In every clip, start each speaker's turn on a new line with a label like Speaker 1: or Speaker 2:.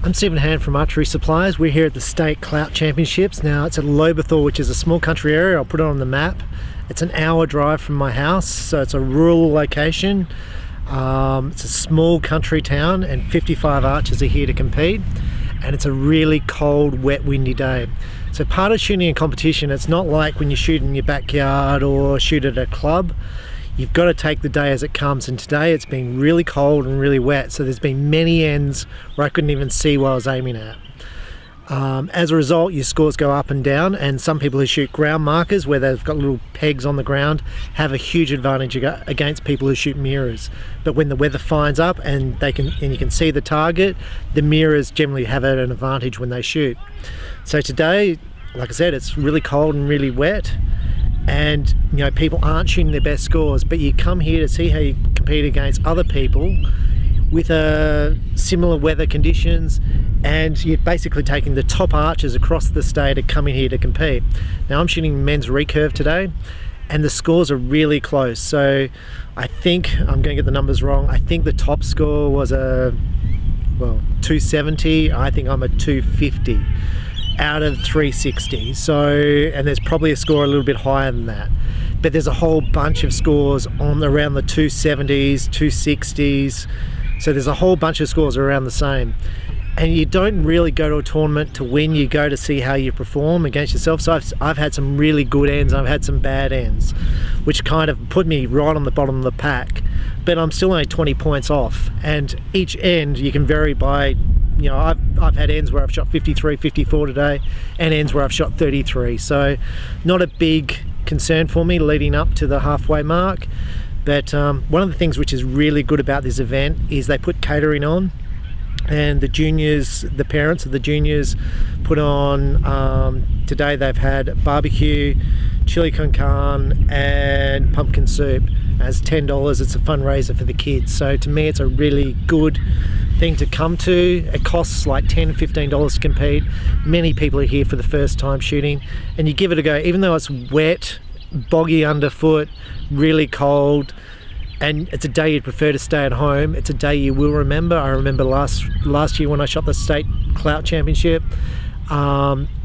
Speaker 1: I'm Stephen Hand from Archery Supplies. We're here at the State Clout Championships. Now it's at Lobethal, which is a small country area. I'll put it on the map. It's an hour drive from my house, so it's a rural location. It's a small country town and 55 archers are here to compete, and it's a really cold, wet, windy day. So part of shooting a competition, it's not like when you shoot in your backyard or shoot at a club. You've got to take the day as it comes, and today it's been really cold and really wet, so there's been many ends where I couldn't even see what I was aiming at. As a result, your scores go up and down, and some people who shoot ground markers where they've got little pegs on the ground have a huge advantage against people who shoot mirrors. But when the weather fines up and you can see the target, the mirrors generally have an advantage when they shoot. So today, like I said, it's really cold and really wet, and people aren't shooting their best scores, but you come here to see how you compete against other people with similar weather conditions, and you're basically taking the top archers across the state to come in here to compete. Now I'm shooting men's recurve today, and the scores are really close. So I think, I'm going to get the numbers wrong, I think the top score was 270, I think I'm a 250 out of 360. So, and there's probably a score a little bit higher than that, but there's a whole bunch of scores on around the 270s, 260s. So there's a whole bunch of scores around the same, and you don't really go to a tournament to win. You go to see how you perform against yourself. So I've had some really good ends, and I've had some bad ends, which kind of put me right on the bottom of the pack, but I'm still only 20 points off, and each end you can vary by, I've had ends where I've shot 53, 54 today, and ends where I've shot 33. So not a big concern for me leading up to the halfway mark. But one of the things which is really good about this event is they put catering on, and the juniors, the parents of the juniors put on, today they've had barbecue, chili con carne and pumpkin soup. As $10, it's a fundraiser for the kids. So to me, it's a really good thing to come to. It costs like $10, $15 to compete. Many people are here for the first time shooting, and you give it a go. Even though it's wet, boggy underfoot, really cold, and it's a day you'd prefer to stay at home, it's a day you will remember. I remember last year when I shot the State Clout Championship.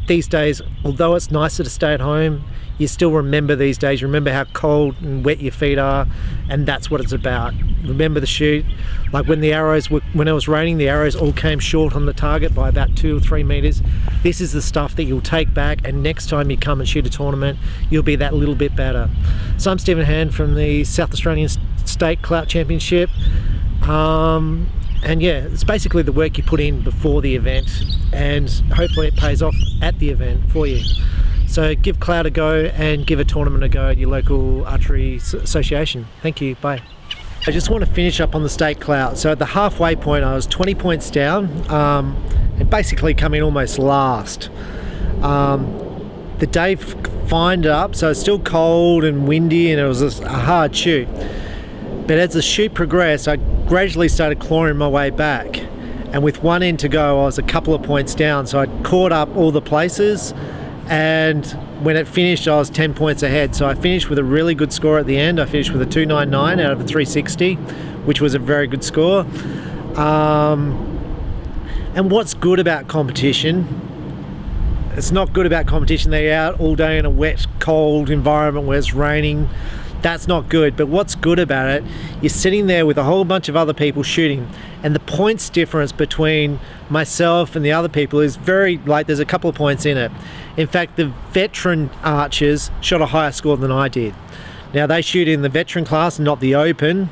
Speaker 1: These days, although it's nicer to stay at home, you still remember these days. You remember how cold and wet your feet are, and that's what it's about. Remember the shoot. Like when it was raining, the arrows all came short on the target by about 2 or 3 meters. This is the stuff that you'll take back, and next time you come and shoot a tournament, you'll be that little bit better. So I'm Stephen Hand from the South Australian State Clout Championship. And yeah, it's basically the work you put in before the event, and hopefully it pays off at the event for you. So give Clout a go and give a tournament a go at your local archery association. Thank you, bye. I just want to finish up on the State Clout. So at the halfway point, I was 20 points down, and basically coming almost last. The day fined up, so it's still cold and windy, and it was a hard shoot. But as the shoot progressed, I gradually started clawing my way back, and with one end to go, I was a couple of points down. So I caught up all the places, and when it finished, I was 10 points ahead. So I finished with a really good score at the end. I finished with a 299 out of a 360, which was a very good score. And what's good about competition, it's not good about competition that you're out all day in a wet, cold environment where it's raining. That's not good. But what's good about it, you're sitting there with a whole bunch of other people shooting, and the points difference between myself and the other people is there's a couple of points in it. In fact, the veteran archers shot a higher score than I did. Now they shoot in the veteran class and not the open,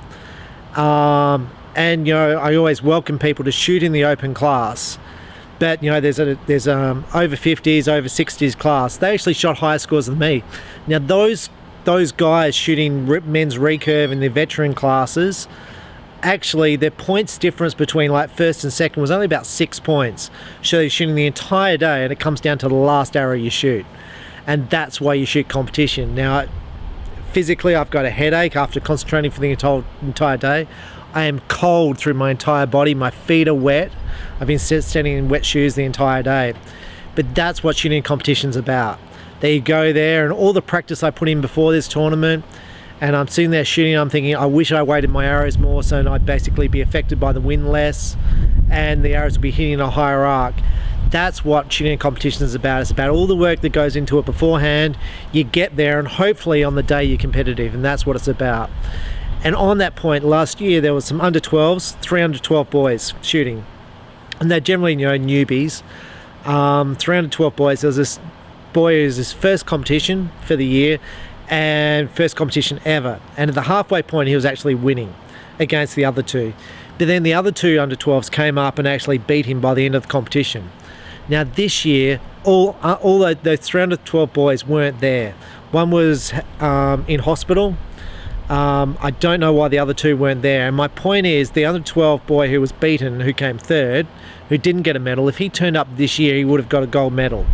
Speaker 1: and I always welcome people to shoot in the open class. But there's over 50s, over 60s class. They actually shot higher scores than me. Now those guys shooting men's recurve in the veteran classes, actually their points difference between like first and second was only about 6 points. So you're shooting the entire day, and it comes down to the last arrow you shoot, and that's why you shoot competition. Now physically, I've got a headache after concentrating for the entire day. I am cold through my entire body. My feet are wet. I've been standing in wet shoes the entire day. But that's what shooting competition's about. There you go there, and all the practice I put in before this tournament, and I'm sitting there shooting, I'm thinking, I wish I weighted my arrows more so I'd basically be affected by the wind less. and the arrows will be hitting a higher arc. That's what shooting competition is about. It's about all the work that goes into it beforehand. You get there and hopefully on the day you're competitive, and that's what it's about. And on that point, last year there was some under 12s, 3 under 12 boys shooting, and they're generally, you know, newbies. 3 under 12 boys. There was this boy who's his first competition for the year and first competition ever, and at the halfway point he was actually winning against the other two, but then the other 2 under 12s came up and actually beat him by the end of the competition. Now this year all those 3 under 12 boys weren't there. One was in hospital. I don't know why the other 2 weren't there, and my point is the under 12 boy who was beaten, who came third, who didn't get a medal, if he turned up this year he would have got a gold medal.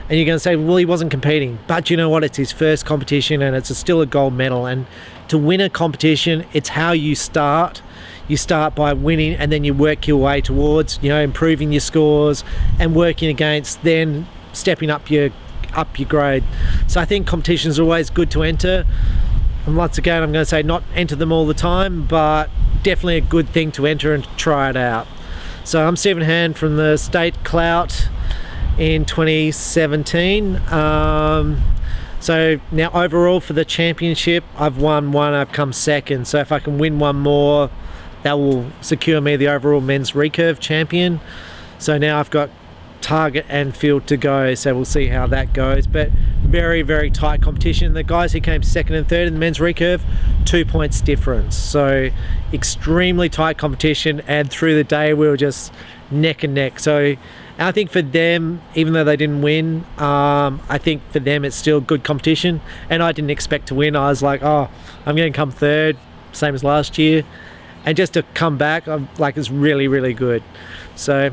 Speaker 1: And you're going to say, well, he wasn't competing, but you know what, it's his first competition and it's still a gold medal. And to win a competition, it's how you start. You start by winning, and then you work your way towards, you know, improving your scores and working against, then stepping up your grade. So I think competitions are always good to enter. And once again, I'm going to say not enter them all the time, but definitely a good thing to enter and try it out. So I'm Stephen Hand from the State Clout in 2017. So now overall for the championship, I've won 1, I've come second. So if I can win 1 more, that will secure me the overall men's recurve champion. So now I've got target and field to go, so we'll see how that goes. But very, very tight competition. The guys who came second and third in the men's recurve, 2 points difference. So extremely tight competition, and through the day we were just neck and neck. So I think for them, even though they didn't win, I think for them it's still good competition, and I didn't expect to win. I was like, oh, I'm going to come third, same as last year, and just to come back, I'm like, it's really, really good. So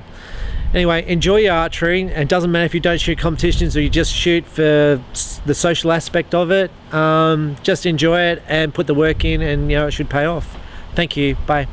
Speaker 1: anyway, enjoy your archery, and it doesn't matter if you don't shoot competitions or you just shoot for the social aspect of it. Just enjoy it and put the work in, and you know, it should pay off. Thank you. Bye.